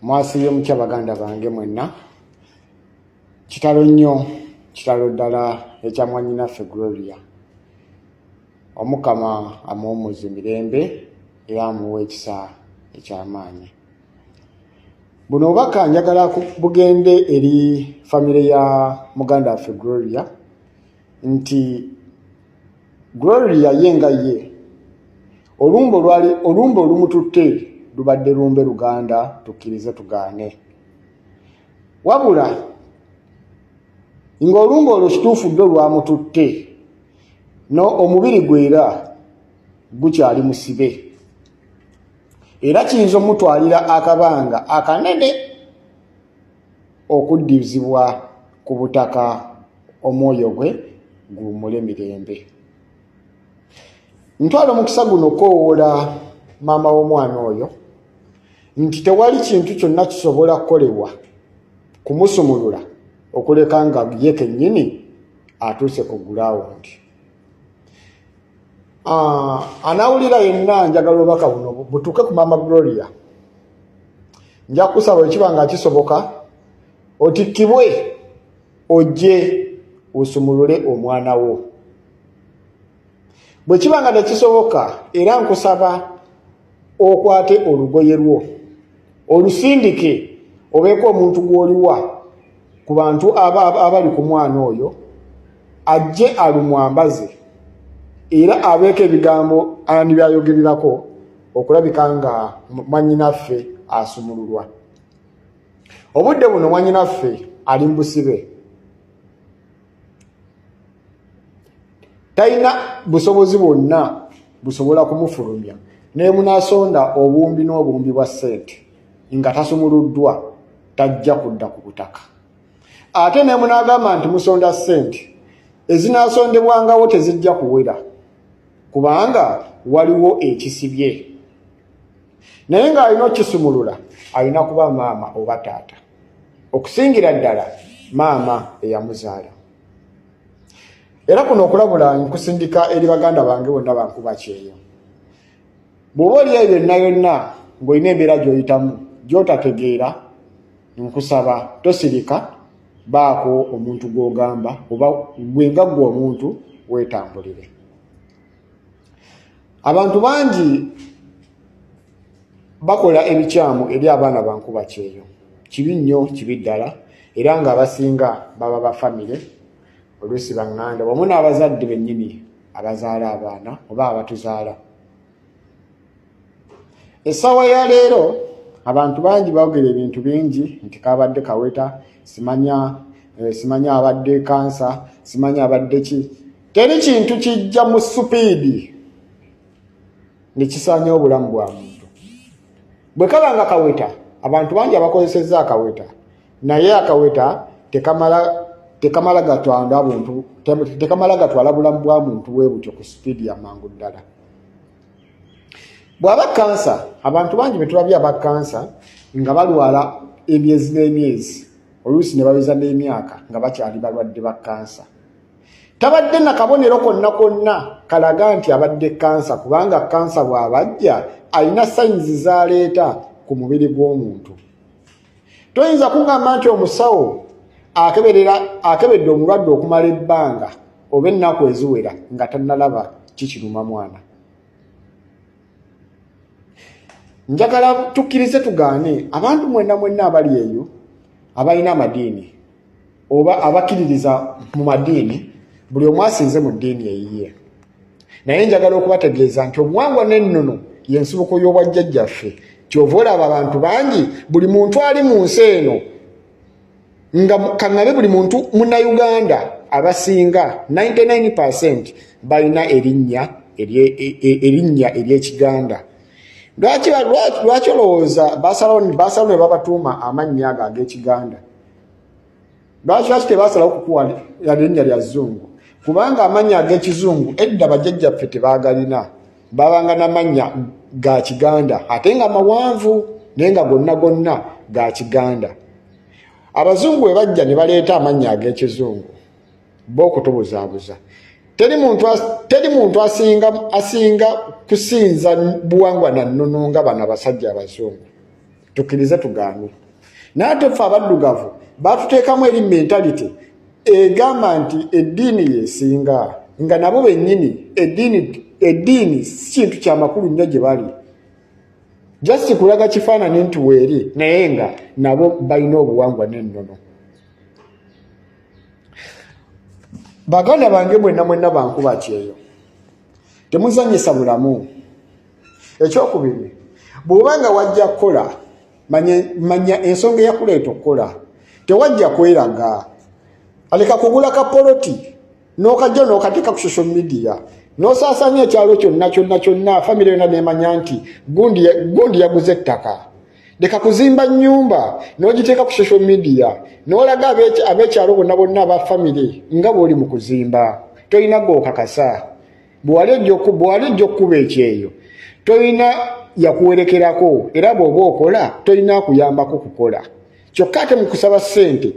mwasiibye mutya baganda bange mwenna. Kitalo nnyo, kitalo ddala ekya mwannyinaffe Gloria. Omukama amuwummuze mirembe era amuwa ekisa eky'amaanyi. Buno obubaka njagala bugende eri famire ya muganda waffe Gloria nti Gloria yenga ye olumbo olumututte lubadde lumbe Luganda tukkirize tugaane. Wabula nga olumbo olwo kituufu ddyo lwamututte no omubiri gwera gukyali musibe era kiyinza omutwalira akabanga akanene okuddizibwa ku butaka omwoyo gwe guwummule mirembe. Ntwala omukisa guno koowoola maama w'omwana oyo nti tewali kintu kyonna kisobola kukolebwa kumusumulula okuleka nga ye kennyini atuuse ku gulawundi. Anawulira yenna njagala obubaka buno butuuke ku maama Gloria. Nja kusaba ekiba nga kisoboka otikkibwe ojje osumulule omwana wo. Bwe kiba nga tekisoboka era nkusaba okwate olugoye lwo olusindike obeeko omuntu gw'oliwa ku bantu abali ku mwana oyo ajje alumwambaze era abeeko ebigambo ani byayogererako okulabika nga mwannyinaffe asumululwa. Obudde buno mwannyinaffe ali mu busibe, talina busobozi bwonna busobola kumufulumya naye munaasonda obuwumbi n'obuwumbi bwa ssente nga tasumuluddwa tajja kudda ku butaka. Ate ne munaagamba nti musonda ssente ezinaasondebwangawo tezijja kuwera kubanga waliwo ekisibye. Naye ng'alina okisumulula alina kuba maama oba taata, okusingira ddala maama eyamuzaala. Era kuno okulabula nkusindika eri baganda bange bonna bankuba kyeyo. Bw'oba oli eyo yonna yonna ng'olina embeera gy'oyitamu gy'otategeera, nkusaba tosirika, baako omuntu gw'ogamba oba gwe nga ggwe omuntu weetambulire. Abantu bangi bakola ebikyamu eri abaana bankuba kyeyo. Kibi nnyo, kibi ddala, era ng'abasinga baba ba famire oluusi baŋŋanda wamu n'abazadde bennyini abazaala abaana oba abatuzaala. Essaawa ya leero abantu bangi boogera ebintu bingi nti kabadde Kaweta, simanya abadde kansa, simanya abadde ki. Teri kintu kijja mu supiidi ne kisaanya obulamu bwa muntu. Bwe kaba nga Kaweta, abantu bangi abakozesezza akaweta naye akaweta tekamala gatwala bulamu bwa muntu bwe butyo ku supiidi ya mangu ddala. Bw'aba kansa, abantu bangi betulabye aba kansa nga balwala emyezi n'emyezi, oluusi ne bawiza n'emyaka nga bakyali balwadde ba kansa. Tabadde na kabonero konna konna kalaga nti abadde kansa kubanga kansa bw'abajja alina sayinzi z'aleeta ku mubiri gw'omuntu. Toyinza kungamba nti omusawo akebedde omulwadde okumala ebbanga oba ennaku eziwera nga tannalaba kikiruma mwana. Njagala tukkirize tugaane abantu mwenna abali eyo abalina amadiini oba abakkiririza mu madiini, buli omu asinze mu ddiini eyiye. Naye njagala okubategeeza nti obuwangwa n'ennono y'ensibuko y'obwajjajjaffe. Kyova olaba abantu bangi, buli muntu ali mu nsi eno nga kaŋŋabe buli muntu munnayuganda abasinga 99% balina erinnya ery'Ekiganda. Lwaki olowooza basalawo ne babatuuma amannya ago ag'Ekiganda? Lwaki tebasalawo kukuwa erinnya lya Zungu? Kubanga amannya ag'Ekizungu edda bajjajjaffe tebaagalina, babanga n'amannya ga Kiganda ate nga mawanvu naye nga gonna ga Kiganda. Abazungu bwe bajja ne baleeta amannya ag'Ekizungu bo okutubuzaabuza. Teri muntu asinga kusinza buwangwa na nnono nga bano abasajja abazungu. Tukkirize tugaane. nate ffe abaddugavu batuteekamu eri mentality egamba nti eddiini yesinga, nga nabo bennyini eddiini si kintu kyamakulu nnyo gye bali, just kulaga kifaananyi nti weeri, naye nga nabo balina obuwangwa n'ennono. Baganda bange mwenna bankuba kyeyo, temuzanyisa bulamu. Ekyokubiri, bw'obanga wajja kukola manya ensonga eyakuleeta okukola, tewajja kweraga. Aleka kugula kapoloti n'okajja n'okateeka ku social media n'osaasaanya ekyalo kyonna famire yonna n'emanya nti gundi yaguze ettaka. Leka kuzimba nnyumba n'ogiteeka ku social media n'olaga ab'ekyalo bonna aba famire nga bw'oli mu kuzimba. Tolina gw'okakasa. Bw'wali ejja okkuba ekyeyo tolina yakuwerekerako, era bw'oba okola tolina kuyambako kukola. Kyokka ate mu kusaba ssente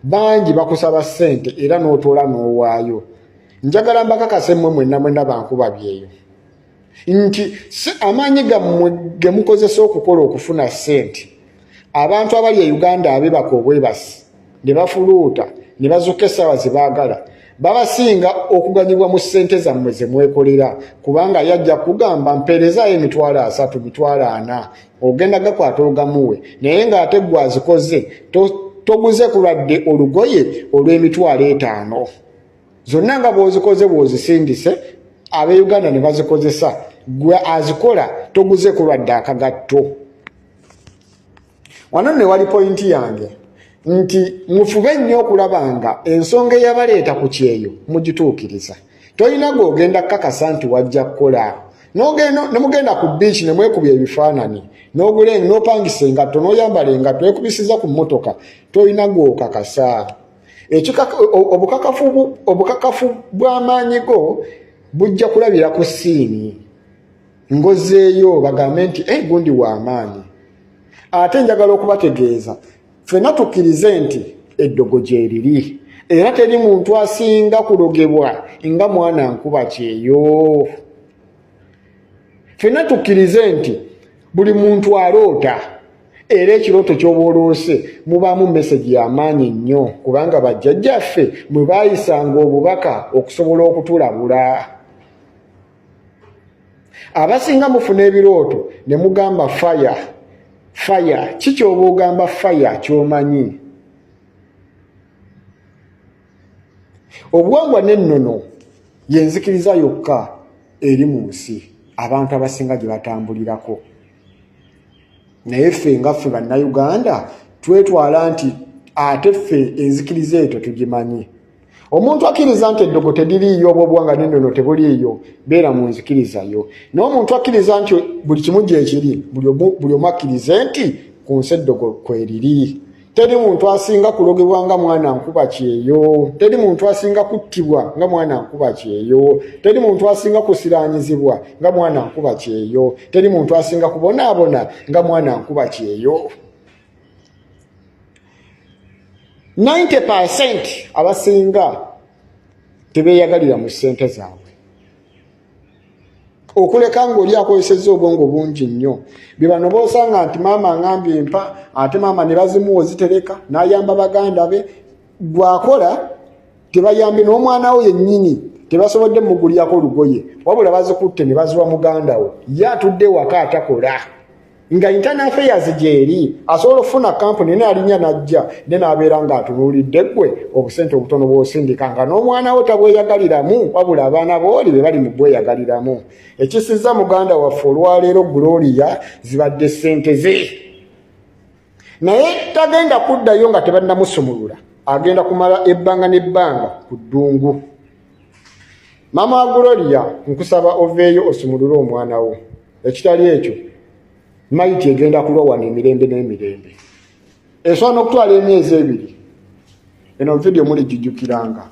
bangi bakusaba ssente era n'otoola n'owaayo. Njagala mbakakase mmwe mwenna bankuba byeyo nti amaanyi gammwe ge mukozesa okukola okufuna ssente, abantu abali e Uganda abebaka obwebasi ne bafuluuta ne bazuuka essaawa ze baagala babasinga okuganyibwa mu ssente zammwe ze mwekolera, kubanga yajja kugamba mpeerezaayo $30, $40, ogenda gakwata ogamuwe, naye ng'ate ggwe azikoze toguze kulwadde olugoye olw'emitwalo 5. Zonna nga bw'ozikoze bw'ozisindise ab'Uganda ne bazikozesa, gwe azikola toguze kulwadde akagatto. Wano ne wali pointi yange nti mufube nnyo okulaba nga ensonga eyabaleeta ku kyeyo mugituukiriza. Tolina gw'ogenda kakasa nti wajja kukola. Ne mugenda ku biici ne mwekubya ebifaananyi n'opangisa engatto n'oyambala engatto ekubisiza ku mmotoka, tolina gw'okakasa. Obukakafu bw'amaanyi go bujja kulabira ku siini. Ngozeeyo bagambe nti gundi w'amaanyi. Ate njagala okubategeeza ffenna tukkirize nti eddogo gyeriri, era teri muntu asinga kulogebwa nga mwana nkuba kyeyo. Ffenna tukkirize nti buli muntu aloota, era ekirooto ky'oba oloose mubaamu mesegi y'amaanyi nnyo, kubanga bajjajjaffe mwe baayisanga obubaka okusobola okutulabula. Abasinga mufuna ebirooto ne mugamba faya. Ki ky'oba ogamba faya ky'omanyi? Obuwangwa n'ennono yenzikiriza yokka eri mu nsi abantu abasinga gye batambulirako. Naye ffe nga ffe bannayuganda twetwala nti ate ffe enzikiriza eyo tugimanyi. Omuntu akkiriza nti eddogo teririiyo oba obuwangwa n'ennono tebuliiyo, beera mu nzikirizayo. Naye omuntu akkiriza nti buli kimu gyekiri, buli omu akkirize nti ku nsi eddogo kweriri. Teri muntu asinga kulogebwa nga mwana nkuba kyeyo, teri muntu asinga kuttibwa nga mwana nkuba kyeyo, teri muntu asinga kusiraanyizibwa nga mwana nkuba kyeyo, teri muntu asinga kubonaabona nga mwana nkuba kyeyo. 90% abasinga tebeeyagalira mu ssente zaabwe. Okuleka ng'oli akozesezza obwongo bungi nnyo. Bye bano boosanga nti maama angambye empa, ate maama ne bazimuwa ozitereka n'ayamba baganda be. Gwakola tebayambe n'omwana we yennyini tebasobodde mugulirako olugoye, wabula bazikutte ne baziwa muganda wo, ye atudde waka atakola. Nga internal affairs gyeri asobola okufuna kampuni n'alinya n'ajja ne n'abeera ng'atunuulidde ggwe obusente obutono bw'osindika nga n'omwana wo tabweyagaliramu, wabula abaana booli be bali mu bweyagaliramu. Ekisizza muganda waffe olwaleero Gloria zibadde ssente ze. Naye tagenda kuddayo nga tebannamusumulula, agenda kumala ebbanga n'ebbanga ku ddungu. Maama wa Gloria, nkusaba oveeyo osumulule omwana wo. Ekitali ekyo maiti egenda kulwawana emirembe n'emirembe. Esobola n'okutwala emyezi 2. Eno video mulijjukiranga.